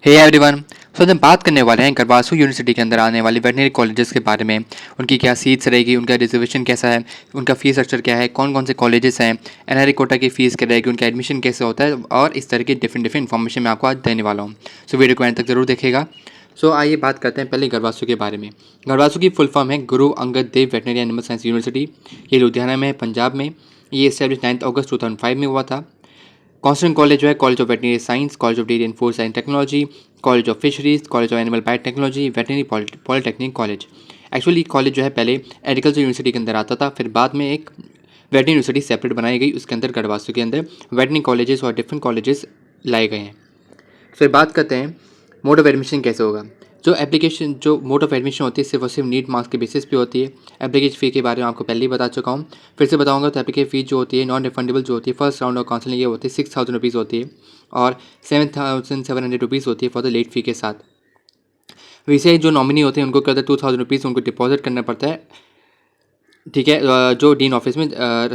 Hey everyone. सो हम बात करने वाले हैं गरवासू यूनिवर्सिटी के अंदर आने वाली वेटनरी कॉलेजेस के बारे में। उनकी क्या सीट्स रहेगी, उनका रिजर्वेशन कैसा है, उनका फीस स्ट्रक्चर क्या है, कौन कौन से कॉलेजेस हैं, एनआरई कोटा की फ़ीस क्या रहेगी, उनका एडमिशन कैसे होता है, और इस तरह की डिफरेंट इन्फॉर्मेशन मैं आपको आज देने वाला हूँ। सो वीडियो को एंड तक जरूर देखेगा। सो आइए बात करते हैं पहले गरवासू के बारे में। गरवासू की फुल फॉर्म है Guru Angad Dev veterinary animal science university. ये लुधियाना में है, पंजाब में। ये इस्टेब्लिश 9 अगस्त 2005 में हुआ था। कॉन्स्टेंट कॉलेज जो है college of veterinary science, college of dairy and food science technology, college of fisheries, college of animal bio technology, veterinary polytechnic college. Actually college जो है पहले एग्रीकल्चर यूनिवर्सिटी के अंदर आता था, फिर बाद में एक वेटनरी यूनिवर्सिटी सेपरेट बनाई गई, उसके अंदर गढ़वासू के अंदर वेटनरी कॉलेजेस और डिफरेंट कॉलेजेस लाए गए हैं। फिर बात करते हैं मोड ऑफ एडमिशन कैसे होगा। जो मोड ऑफ एडमिशन होती है सिर्फ और सिर्फ नीट मार्क्स के बेसिस पे होती है। एप्लीकेशन फ़ी के बारे में आपको पहले ही बता चुका हूँ, फिर से बताऊंगा। तो एप्लीकेशन फ़ी जो होती है नॉन रिफंडेबल जो होती है फर्स्ट राउंड ऑफ काउंसलिंग, ये होती है 6000 रुपीज़ होती है, और 7700 रुपीज़ होती है फॉर द लेट फ़ी के साथ। वैसे जो नॉमिनी होते हैं उनको क्या होता है 2000 रुपीज़ उनको डिपॉजिट करना पड़ता है। ठीक है, जो डीन ऑफिस में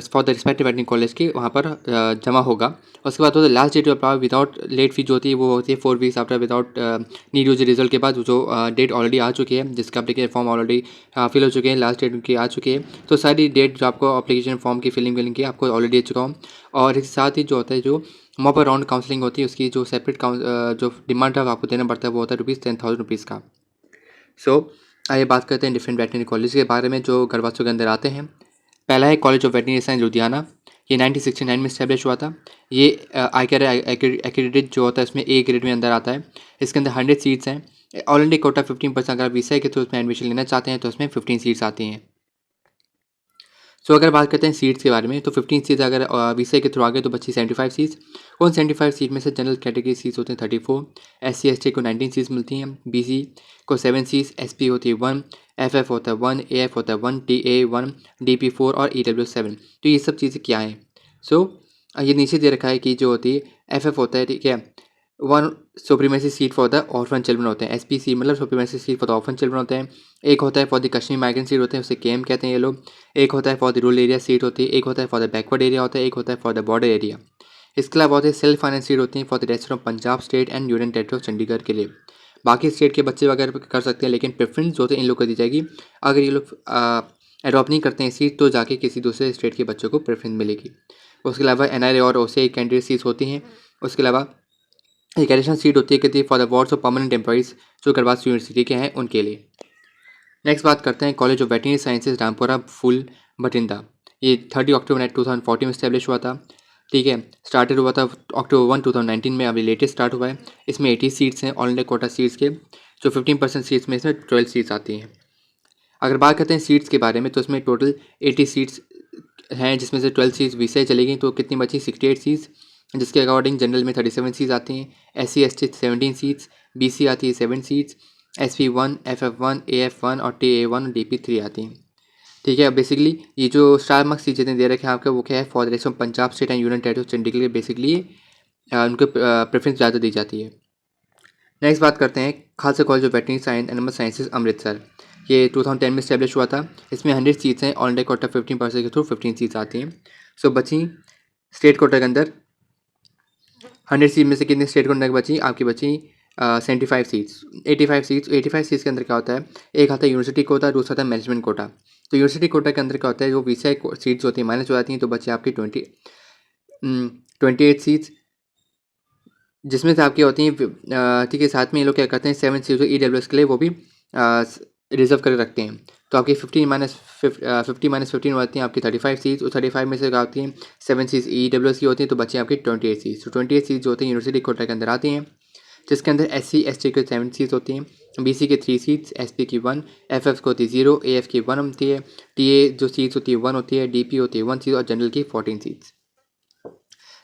for the respective veterinary college के वहाँ पर जमा होगा। उसके बाद last date of without late fee जो होती है वो होती है 4 weeks after without need use result के बाद, जो डेट ऑलरेडी आ चुकी है, जिसका एप्लीकेशन फॉर्म ऑलरेडी फिल हो चुके हैं, लास्ट डेट उनकी आ चुकी है। तो सारी डेट जो आपको एप्लीकेशन फॉर्म की फिलिंग की आपको ऑलरेडी दे चुका हूँ। और इसके साथ ही जो होता है जो मॉप राउंड काउंसलिंग होती है उसकी जो सेपरेट जो डिमांड है आपको देना पड़ता है वो होता है ₹10,000 का। आइए बात करते हैं डिफरेंट वेटनरी कॉलेज के बारे में जो गढ़वासू के अंदर आते हैं। पहला है college of veterinary science Ludhiana. ये 1969 में इस्टेब्लिश हुआ था। ये आईकेआर एक्रेडिटेड जो होता है इसमें ए ग्रेड में अंदर आता है। इसके अंदर 100 सीट्स हैं। ऑल इंडिया कोटा 15%, अगर वीसा के थ्रू उसमें एडमिशन लेना चाहते हैं तो उसमें 15 सीट्स आती हैं। अगर बात करते हैं सीट्स के बारे में तो 15 सीट्स अगर वीसा के थ्रू आ गए तो बची 75 सीट्स। उन 75 सीट में से जनरल कैटेगरी सीट्स होते हैं 34, SC ST को 19 सीट्स मिलती हैं, BC को 7 सीट्स, SP होती है 1, FF होता है 1, AF होता है 1, TA 1, DP 4 और EW 7। तो ये सब चीज़ें क्या हैं। ये नीचे दे रखा है कि जो होती है FF होता है, ठीक है, 1 supremacy seat for the orphan children होते हैं। SPC मतलब supremacy seat for the orphan children होते हैं। एक होता है for the Kashmir migrant seat होते हैं, उसे KM कहते हैं ये लोग। एक होता है for the rural area seat होती है, एक होता है फॉर द बैकवर्ड एरिया होता है, एक होता है फॉर द बॉर्डर एरिया। इसके अलावा होते हैं सेल्फ फाइनेंस सीट होती हैं for the rest of Punjab state and union territory of Chandigarh के लिए। बाकी स्टेट के बच्चे वगैरह कर सकते हैं, लेकिन प्रेफरेंस जो होते हैं इन लोग को दी जाएगी। अगर ये लोग अडॉप्ट नहीं करते हैं सीट तो जाके किसी दूसरे स्टेट के बच्चों को प्रेफरेंस मिलेगी। उसके अलावा NRA और OCI कैंडिडेट सीट्स होती हैं। उसके अलावा एक एडिशनल सीट होती है कि for the wards of permanent employees जो गढ़वासू यूनिवर्सिटी के हैं उनके लिए। नेक्स्ट बात करते हैं college of veterinary sciences Rampura full Bathinda. ये 30 अक्टूबर 2014 में इस्टेब्लिश हुआ था। ठीक है, स्टार्टेड हुआ था October 1 2019 में, अभी लेटेस्ट स्टार्ट हुआ है। इसमें 80 सीट्स हैं ऑल इंडिया कोटा सीट्स के, जो 15% सीट्स में इसमें 12 सीट्स आती हैं। अगर बात करते हैं सीट्स के बारे में तो इसमें टोटल 80 सीट्स हैं, जिसमें से 12 सीट्स वीसा चली गई, तो कितनी बची 68 सीट्स, जिसके अकॉर्डिंग जनरल में 37 सीट्स आती हैं, SC ST 17 सीट्स, BC आती है 7 सीट्स, SP 1, FF 1, AF 1 और TA 1 और DP 3 आती हैं। ठीक है, बेसिकली ये जो स्टार मार्क्स जितने दे रखे हैं आपके वो क्या है for the rest of Punjab state and union territory of Chandigarh के लिए बेसिकली उनको प्रेफरेंस ज़्यादा दी जाती है। नेक्स्ट बात करते हैं Khalsa college of veterinary science animal sciences Amritsar. ये 2010 में इस्टेब्लिश हुआ था। इसमें 100 सीट्स हैं, ऑल इंडिया कोटा 15% के थ्रू 15 सीट्स आती हैं। बची स्टेट कोटा के अंदर 100 सीट में से कितनी स्टेट कोटा की बची, आपकी बची 75 सीट्स। 85 सीट्स के अंदर क्या होता है, एक आता है यूनिवर्सिटी कोटा, दूसरा आता है मैनेजमेंट कोटा। तो यूनिवर्सिटी कोटा के अंदर क्या होता है, जो वीसा सीट्स होती हैं माइनस हो जाती हैं, तो बची आपकी 28 सीट्स, जिसमें से आपकी होती हैं ठीक है। साथ में ये लोग क्या करते हैं 7 सीट्स EWS के लिए वो भी रिजर्व करके रखते हैं। तो आपकी 50 माइनस 15 हो जाती हैं आपकी 35 सीट्स, और 35 में से आती हैं 7 सीट्स EWS की होती हैं, तो बची आपकी 28 सीट्स। तो 28 सीट्स जो होती हैं यूनिवर्सिटी कोटा के अंदर आती हैं, जिसके अंदर SC ST के 7 सीट्स होती हैं, BC के 3 सीट्स, SP की 1, FF को होती है 0, AF की 1 होती है, TA जो सीट्स होती है 1 होती है, DP होती है 1 सीट, और जनरल की 14 सीट्स।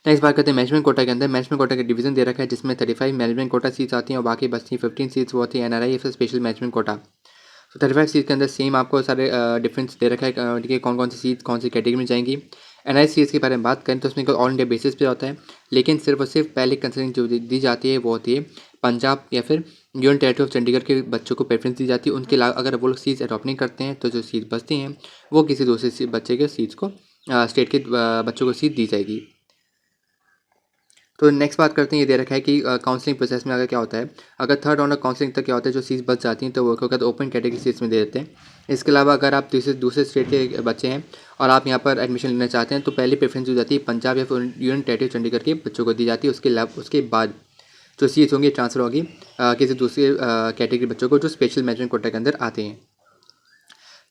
नेक्स्ट बात करते हैं मैनेजमेंट कोटा के अंदर। मैनेजमेंट कोटा का डिवीजन दे रखा है, जिसमें 35 मैनेजमेंट कोटा सीट्स आती हैं और बाकी बचती 15 सीट्स वो होती है NRI या फिर स्पेशल मैनेजमेंट कोटा। तो 35 सीट के अंदर सेम आपको सारे डिफरेंस दे रखा है कि कौन कौन सी सीट कौन सी कैटेगरी में जाएंगी। NRI सीट्स के बारे में बात करें तो उसमें ऑल इंडिया बेसिस पे होता है, लेकिन सिर्फ और सिर्फ पहले कंसर्निंग जो दी जाती है वो होती है पंजाब या फिर यूनियन टेरिटरी ऑफ चंडीगढ़ के बच्चों को प्रेफरेंस दी जाती है। उनके अलावा अगर वो लोग सीट्स अडॉप्ट नहीं करते हैं तो जो सीट बचती हैं वो किसी दूसरे बच्चे के सीट्स को स्टेट के बच्चों को सीट दी जाएगी। तो नेक्स्ट बात करते हैं, ये दे रखा है कि काउंसलिंग प्रोसेस में अगर क्या होता है, अगर थर्ड राउंड ऑफ काउंसलिंग तक क्या होता है, जो सीट्स बच जाती हैं तो वो क्या होता है ओपन कैटेगरी सीट्स में दे देते हैं। इसके अलावा अगर आप दूसरे दूसरे स्टेट के बच्चे हैं और आप यहाँ पर एडमिशन लेना चाहते हैं तो पहली प्रेफरेंस दी जाती है पंजाब या फिर यूनियन टेरिटरी चंडीगढ़ के बच्चों को दी जाती है। उसके बाद जो सीट्स होंगी ट्रांसफ़र होगी किसी दूसरे कैटेगरी बच्चों को जो स्पेशल मैनेजमेंट कोटा के अंदर आते हैं।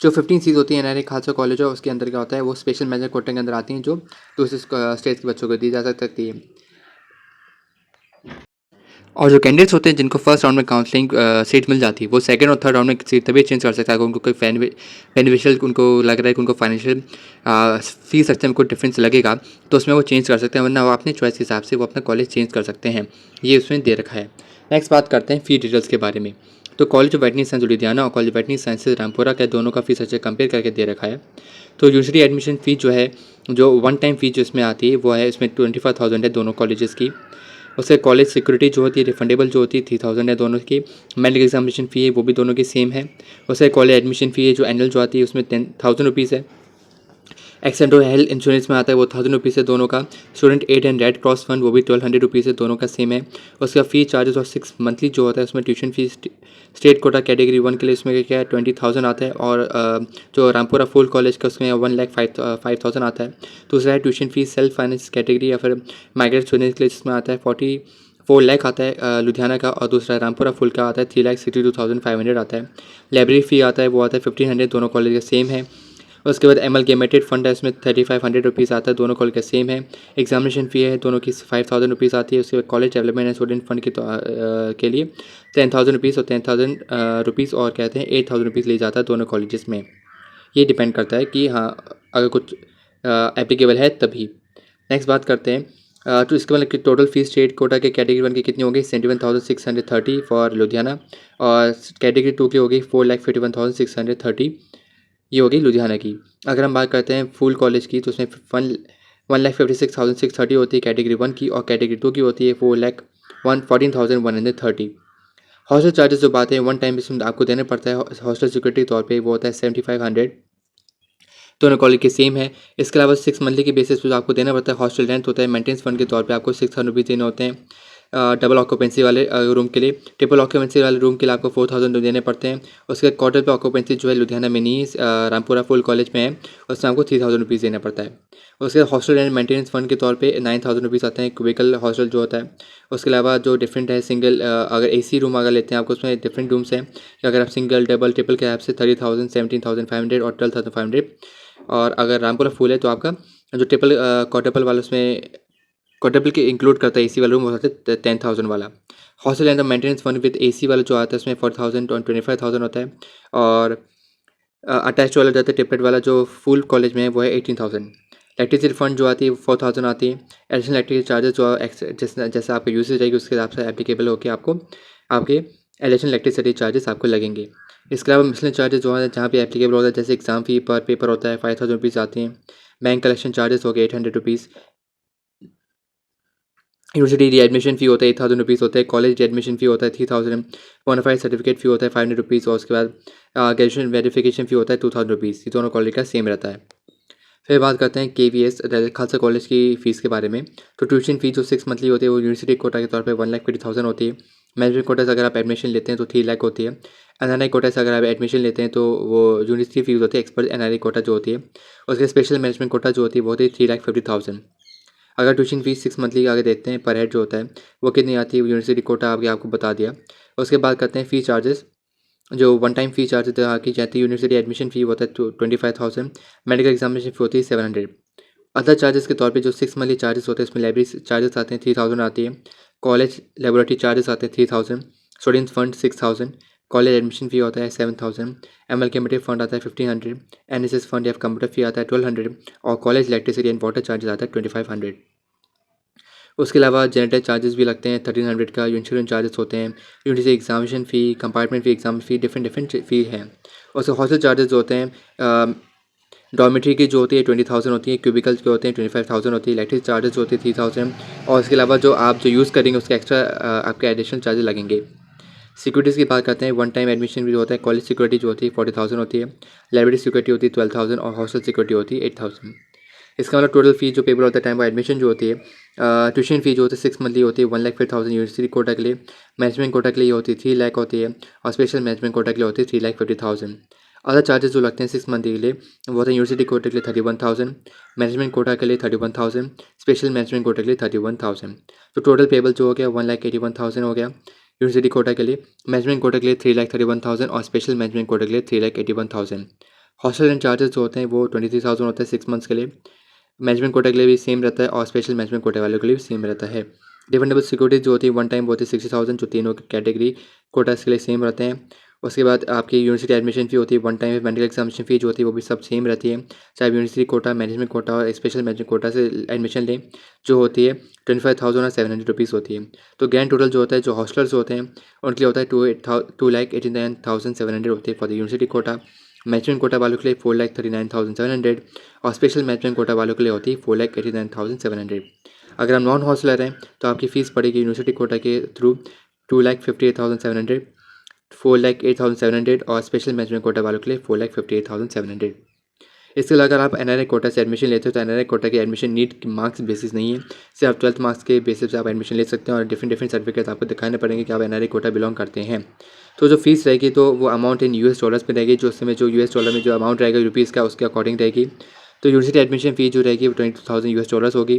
जो 15 सीट होती है एनआरए खालसा कॉलेज है, उसके अंदर क्या होता है, वो स्पेशल मैनेजमेंट कोटे के अंदर आती हैं जो दूसरे स्टेट के बच्चों को दी जा सकती है। और जो कैंडिडेट्स होते हैं जिनको फर्स्ट राउंड में काउंसलिंग सीट मिल जाती है, वो सेकंड और थर्ड राउंड में सीट तभी चेंज कर सकता है अगर उनको कोई बेनिफिशियल उनको लग रहा है कि उनको फाइनेंशियल फीस स्ट्रक्चर में कोई डिफरेंस लगेगा तो उसमें वो चेंज कर सकते हैं, वरना वो अपने चॉइस के हिसाब से वो अपना कॉलेज चेंज कर सकते हैं। ये उसमें दे रखा है। नेक्स्ट बात करते हैं फ़ी डिटेल्स के बारे में। तो college of veterinary science Ludhiana और college of veterinary sciences Rampura का दोनों का फीस स्ट्रक्चर कंपेयर करके दे रखा है। तो यूनिवर्सिटी एडमिशन फ़ी जो है, जो वन टाइम फ़ी जो इसमें आती है वो है, इसमें 25,000 है दोनों कॉलेजेस की। उससे कॉलेज सिक्योरिटी जो होती है रिफंडेबल जो होती है 3,000 है दोनों की। मेडिकल एग्जामिनेशन फ़ी है वो भी दोनों की सेम है। उससे कॉलेज एडमिशन फ़ी है जो एनुअल जो आती है उसमें 10,000 रुपीज़ है। एक्सेंटो हेल्थ इंश्योरेंस में आता है वो 1,000 रुपीज़ है दोनों का। Student aid and Red Cross fund वो भी 1,200 रुपीज़ है, दोनों का सेम है। उसका फ़ी चार्जेस और 6 मंथली जो होता है उसमें tuition fees state quota category 1 के लिए इसमें क्या है 20,000 आता है, और जो रामपुरा फुल कॉलेज का उसमें 1,05,000 आता है। दूसरा है tuition fees self finance category या फिर माइग्रेट स्टूडेंट्स के लिए जिसमें आता है 4 लाख आता है लुधियाना का, और दूसरा रामपुरा फुल का आता है 3,62,500 आता है। लाइब्रेरी फ़ी आता है वो आता है 1,500, दोनों कॉलेज का सेम है। उसके बाद एमलगेमेटेड फंड है इसमें 3,500 रुपीज़ आता है, दोनों कॉलेज का सेम है। एग्जामिनेशन फ़ी है दोनों की 5,000 रुपीज़ आती है। उसके बाद college development and student fund के लिए 10,000 रुपीज़ और 10,000 रुपीज़ और कहते हैं 8,000 रुपीज़ ले जाता है दोनों कॉलेजेस में। ये डिपेंड करता है कि हाँ अगर कुछ एप्लीकेबल है तभी। नेक्स्ट बात करते हैं तो इसके मतलब कि टोटल फीस स्टेट कोटा के कैटेगरी 1 की कितनी होगी 71,630 फॉर लुधियाना, और कैटेगरी 2 की होगी 4,51,630, ये होगी लुधियाना की। अगर हम बात करते हैं फुल कॉलेज की तो उसमें 1,56,630 होती है कैटेगरी 1 की, और कैटेगरी 2 की होती है 4,14,130। हॉस्टल चार्जेस जो बात है वन टाइम इसमें आपको देना पड़ता है हॉस्टल सिक्योरिटी के तौर पे, वो होता है 7,500, दोनों कॉलेज के सेम है। इसके अलावा 6 मंथली के बेसिस पे जो आपको देना पड़ता है हॉस्टल रेंट होता है मेंटेनेंस फंड के तौर पे आपको 6,000 रुपीज़ देने होते हैं डबल ऑक्यूपेंसी वाले रूम के लिए। ट्रिपल ऑक्यूपेंसी वाले रूम के लिए आपको 4,000 देने पड़ते हैं। उसके बाद क्वार्टर पे ऑक्यूपेंसी जो है लुधियाना में नहीं रामपुरा फुल कॉलेज में है, उसमें आपको 3,000 रुपीज़ देना पड़ता है। उसके बाद हॉस्टल एंड मेंटेनेंस फंड के तौर पे 9,000 रुपीज़ आते हैं क्यूबिकल हॉस्टल जो होता है। उसके अलावा जो डिफरेंट है सिंगल अगर AC रूम अगर लेते हैं आपको उसमें डिफरेंट रूम्स हैं कि अगर आप सिंगल डबल ट्रिपल के हिसाब से 30,000 17,500 और 12,500, और अगर रामपुरा फुल है तो आपका जो ट्रिपल क्वार्टरपल वाला उसमें क्वार्टरपल के इंक्लूड करता है AC वाला रूम वो होता है 10,000 वाला। Hostel and maintenance fund with AC वाला जो आता है उसमें 4,000 और 25,000 होता है, और अटैच वाला जाता है ट्रिपलेट वाला जो फुल कॉलेज में है वो है 18,000। इलेक्ट्रिसिटी फंड जो आती है 4,000 आती है। एडिशनल इलेक्ट्रिसिटी चार्जेस जो जैसा आपका यूसेज रहेगी उसके हिसाब से एप्लीकेबल होकर आपको आपके एडिशनल इलेक्ट्रिसिटी चार्जेस आपको लगेंगे। इसके अलावा मिसलेनियस चार्जेस जो है जहाँ पे एप्लीकेबल होता है जैसे एग्जाम फ़ी पर पेपर होता है 5,000 रुपीज़ आती हैं। बैंक कलेक्शन चार्जेस हो गए 800 रुपीज़। यूनिवर्सिटी रीएडमिशन फ़ी होता है 8,000 रुपीज़ होता है। कॉलेज रीएडमिशन फ़ी होता है 3,000। बोनाफाइड सर्टिफिकेट फ़ी होता है 500 रुपीज़, और उसके बाद ग्रेजुएशन वेरिफिकेशन फ़ी होता है 2,000 रुपीज़। ये दोनों कॉलेज का सेम रहता है। फिर बात करते हैं KVS खालसा कॉलेज की फ़ीस के बारे में। तो ट्यूशन फ़ी जो 6 मंथली होती है वो यूनिवर्सिटी कोटा के तौर पे 1,50,000 होती है। मैनेजमेंट कोटा से अगर आप एडमिशन लेते हैं तो 3 लाख होती है। NRI कोटा से अगर आप एडमिशन लेते हैं तो वो यूनिवर्सिटी फ़ीस होती है एक्सपर्ट NRI कोटा जो होती है। उसके स्पेशल मैनेजमेंट कोटा जो होती है वो होती है 3,50,000। अगर ट्यूशन फीस 6 मंथली आगे देखते हैं पर हेड जो होता है वो कितनी आती है यूनिवर्सिटी कोटा आगे आपको बता दिया। उसके बाद करते हैं फ़ी चार्जेस। जो वन टाइम फ़ी चार्जेस की जाती है यूनिवर्सिटी एडमिशन फ़ी होता है 25,000। मेडिकल एग्जामिनेशन फ़ी होती है 700। अदर चार्जेस के तौर पे जो 6 मंथली चार्जेस होते हैं इसमें लाइब्रेरी चार्जेस आते हैं 3,000 आती है। कॉलेज लेबोरेटरी चार्जेस आते हैं 3,000। Students fund 6,000। कॉलेज एडमिशन फ़ी होता है 7,000। एमएलकेमेटिव फंड आता है 1,500। NSS फंड या कंप्यूटर फ़ी आता है 1,200, और college electricity and water charges आता है 2,500। उसके अलावा जनरेटर चार्जेस भी लगते हैं 1,300 का। इंश्योरेंस चार्जेस होते हैं, यूनिवर्सिटी एग्जामिनेशन फ़ी, कंपार्टमेंट फ़ी, एग्जाम फ़ी, डिफरेंट फ़ी हैं। उसके हॉस्टल चार्जेस जो होते हैं डॉर्मेट्री की जो होती है 20,000 होती है। क्यूबिकल्स के होते हैं 25,000 होती है। इलेक्ट्रिक चार्जेस होती है 3,000, और इसके अलावा जो आप जो यूज़ करेंगे उसके एक्स्ट्रा आपके एडिशनल चार्जेस लगेंगे। सिक्योरिटीज़ की बात करते हैं। वन टाइम एडमिशन भी जो होता है कॉलेज सिक्योरिटी जो होती है 40,000 होती है। लाइब्रेरी सिक्योरिटी होती है 12,000, और हॉस्टल सिक्योरिटी होती है 8,000। इसका मतलब टोटल फ़ी जो पेबल होता है टाइम ऑफ एडमिशन जो होती है ट्यूशन फ़ी जो होती है 6 मंथली होती है 1,05,000 यूनिवर्सिटी कोटा के लिए। मैनेजमेंट कोटा के लिए ये होती है 3 लाख होती है और स्पेशल मैनेजमेंट कोटा के लिए होती है 3,50,000। अदर चार्जेस जो लगते हैं 6 मंथ के लिए वो होता है यूनिवर्सिटी कोटा के लिए 31,000, मैनेजमेंट कोटा के लिए 31,000, स्पेशल मैनेजमेंट कोटा के लिए 31,000। तो टोटल पेबल जो हो गया 1,81,000 हो गया यूनिवर्सिटी कोटा के लिए, मैनेजमेंट कोटा के लिए 3,31,000 और स्पेशल मैनेजमेंट कोटा के लिए 3,81,000। हॉस्टल एंड चार्जेस जो होते हैं वो 23,000 होता है 6 मंथ्स के लिए। मैनेजमेंट कोटा के लिए भी सेम रहता है और स्पेशल मैनेजमेंट कोटा वालों के लिए भी सेम रहता है। रिफंडेबल सिक्योरिटी जो होती है वन टाइम वो होती है 60,000 जो तीनों कैटेगरी कोटास के लिए सेम रहते हैं। उसके बाद आपकी यूनिवर्सिटी एडमिशन फ़ी होती है वन टाइम, मेडिकल एग्जामिनेशन फ़ी जो होती है वो भी सब सेम रहती है, चाहे यूनिवर्सिटी कोटा, मैनेजमेंट कोटा और स्पेशल मैनेजमेंट कोटा से एडमिशन लें, जो होती है 25,000 और 700 रुपीज़ होती है। तो ग्रैंड टोटल जो होता है जो हॉस्टलर्स होते हैं उनके लिए होता है 2,89,700 होती है for the university quota. Management quota वालों के लिए 4,39,700 और स्पेशल मैनेजमेंट कोटा वालों के लिए होती है 4,89,700। अगर हम नॉन हॉस्टलर हैं तो आपकी फ़ीस पड़ेगी यूनिवर्सिटी कोटा के थ्रू 2,58,700, 4,08,700 और स्पेशल मैनेजमेंट कोटा वालों के लिए 4,58,700। इसके अलावा अगर आप एनआरआई कोटा से एडमिशन लेते हो तो एनआरआई कोटा के एडमिशन नीट मार्क्स बेसिस नहीं है, सिर्फ 12th मार्क्स के बेसिस पे आप एडमिशन ले सकते हैं और डिफरेंट सर्टिफिकेट आपको दिखाने पड़ेंगे कि आप एनआरआई कोटा बिलोंग करते हैं। तो जो फीस रहेगी तो वो अमाउंट इन यूएस डॉलर्स में रहेगी, जो उस समय जो यूएस डॉलर में जो अमाउंट रहेगा रुपीज़ का उसके अकॉर्डिंग रहेगी। तो यूनिवर्सिटी एडमिशन फ़ी जो रहेगी वो 22,000 यूएस डॉलर्स होगी।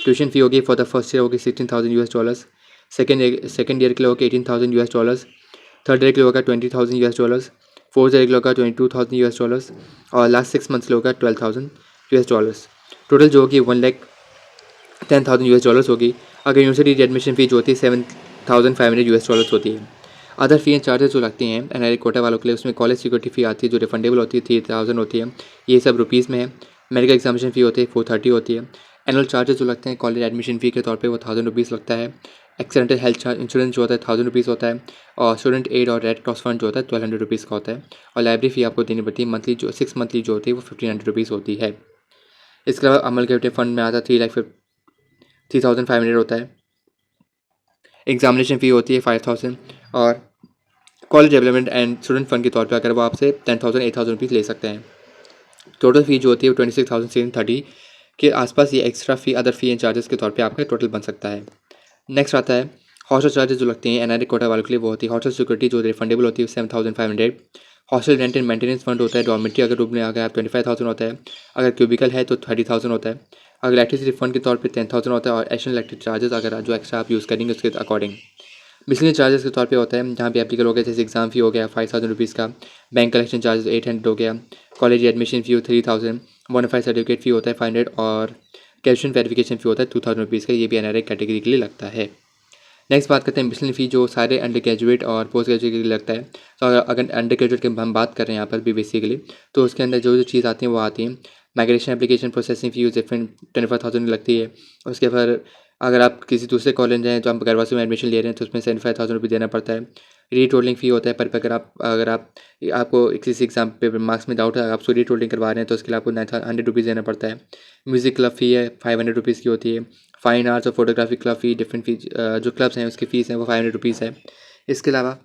ट्यूशन फ़ी होगी फॉर द फर्स्ट ईयर होगी 16,000 यूएस डॉलर्स, सेकेंड ईयर के लिए होगी 18,000 यूएस डॉलर्स, थर्ड ईयर के लिए होगा 20,000 यूएस डॉलर्स, फोर्थ ईयर के लिए होगा 22,000 यूएस डॉलर्स और लास्ट 6 मंथ्स के लिए होगा 12,000 यूएस डॉलर्स। टोटल जो होगी 1,10,000 यूएस डॉलर्स होगी। अगर यूनिवर्सिटी एडमिशन फ़ी जो होती है 7,500 यूएस डॉलर्स होती है। अदर फ़ी एंड चार्जेस जो लगती हैं एनआरआई कोटा वालों के लिए उसमें कॉलेज सिक्योरिटी फ़ी आती है जो रिफंडेबल होती है 3,000 होती है, ये सब रुपीज़ में है। मेडिकल एग्जामिनेशन फ़ी होती है 430 होती है। एनुअल चार्जेस जो लगते हैं कॉलेज एडमिशन फ़ी के तौर पे वो 1,000 रुपीज़ लगता है। एक्सीडेंटल हेल्थ इंश्योरेंस जो होता है 1,000 रुपीज़ होता है और स्टूडेंट एड और रेड क्रॉस फंड जो होता है 1,200 रुपीज़ का होता है और लाइब्रेरी फ़ी आपको देनी पड़ती है मंथली, जो 6 मंथली जो होती है वो 1,500 रुपीज़ होती है। इसके अलावा अमल कैपिटल फंड में आता है 3,500 होता है। एग्जामिनेशन फ़ी होती है 5,000 और college development and student fund के तौर पे अगर वो आपसे 10,000 8,000 रुपीज़ ले सकते हैं। टोटल फ़ी जो होती है वो 26,630 के आसपास ये extra fee other fee and charges के तौर पे आपका टोटल बन सकता है। नेक्स्ट आता है हॉस्टल चार्जेस जो लगते हैं एनआरआई कोटा वालों के लिए वो होती है हॉस्टल सिक्योरिटी जो रिफंडेबल होती है 7,500। Hostel rent and maintenance fund होता है, डॉर्मेट्री अगर रूम में अगर आप 25,000 होता है, अगर क्यूबिकल है तो 30,000 होता है, अगर इलेक्ट्रिसिटी फंड के तौर पे 10,000 होता है और एडिशनल इलेक्ट्रिक चार्जेस अगर जो एक्स्ट्रा आप यूज़ करेंगे उसके अकॉर्डिंग। मिसलिनियस चार्जेस के तौर पे होता है जहाँ पे एप्लीकेबल हो गया, जैसे एग्जाम फ़ी हो गया 5,000 रुपीज़ का, बैंक कलेक्शन चार्जेस 800 हो गया, college admission fee 3,000, bona fide certificate fee होता है 500 और कैप्शन वेरिफिकेशन फ़ी होता है 2,000 रुपीज़ का, ये भी एनआरआई कैटेगरी के लिए लगता है। नेक्स्ट बात करते हैं मिसलिनियस फ़ी जो सारे अंडर ग्रेजुएट और पोस्ट ग्रेजुएट के लिए लगता है। तो अगर अंडर ग्रेजुएट की हम बात कर रहे हैं यहाँ पर भी बेसिकली, तो उसके अंदर जो चीज़ आती है वो आती है migration application processing fee different 25,000 लगती है। उसके बाद अगर आप किसी दूसरे कॉलेज जाएँ तो आप गरवासी में एडमिशन ले रहे हैं तो उसमें 75,000 रुपये देना पड़ता है। रीटोलिंग फ़ी होता है पर अगर आपको किसी एग्जाम पे मार्क्स में डाउट है, आप उसको रीटोलिंग करवा रहे हैं तो उसके लिए आपको 900 रुपीज़ देना पड़ता है। म्यूज़िक क्लब फ़ी है 500 रुपीज़ की होती है। फाइन आर्ट्स और फोटोग्राफी क्लब फ़ी डिफरेंट फ़ी जो क्लब्स हैं उसकी फ़ीस है वो 500 रुपीज़ है। इसके अलावा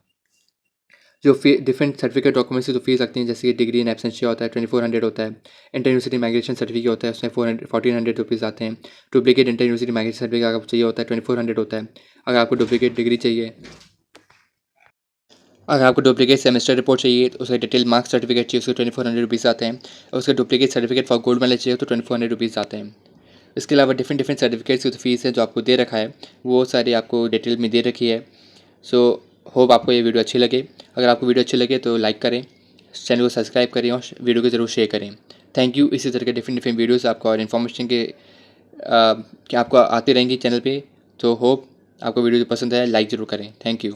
जो फ़ी डिफरेंट सर्टिफिकेट डॉक्यूमेंट्स की जो फ़ीस लगती हैं, जैसे कि डिग्री इन एब्सेंशिया होता है 2400 होता है, इंटर यूनिवर्सिटी माइग्रेशन सर्टिफिकेट होता है उसमें 1,400 रुपीज़ आते हैं। Duplicate inter university migration certificate अगर आपको चाहिए होता है 2,400 होता है। अगर आपको डुप्लीकेट डिग्री चाहिए, अगर आपको डुप्लीकेट सेमेस्टर रिपोर्ट चाहिए तो उसका डिटेल मार्क्स सर्टिफिकेट चाहिए उसके 2,400 रुपीज़ आते हैं और उसका duplicate certificate for gold medal चाहिए तो 2,400 रुपीज़ आते हैं। इसके अलावा डिफरेंट सर्टिफिकेट्स की जो फीस है जो आपको दे रखा है वो सारी आपको डिटेल में दे रखी है। सो होप आपको ये वीडियो अच्छी लगे। अगर आपको वीडियो अच्छी लगे तो लाइक करें, चैनल को सब्सक्राइब करें और वीडियो को ज़रूर शेयर करें। Thank you. इसी तरह के डिफरेंट वीडियोस आपको और इन्फॉर्मेशन के कि आपको आती रहेंगी चैनल पे। तो होप आपको वीडियो पसंद आया, लाइक ज़रूर करें। Thank you.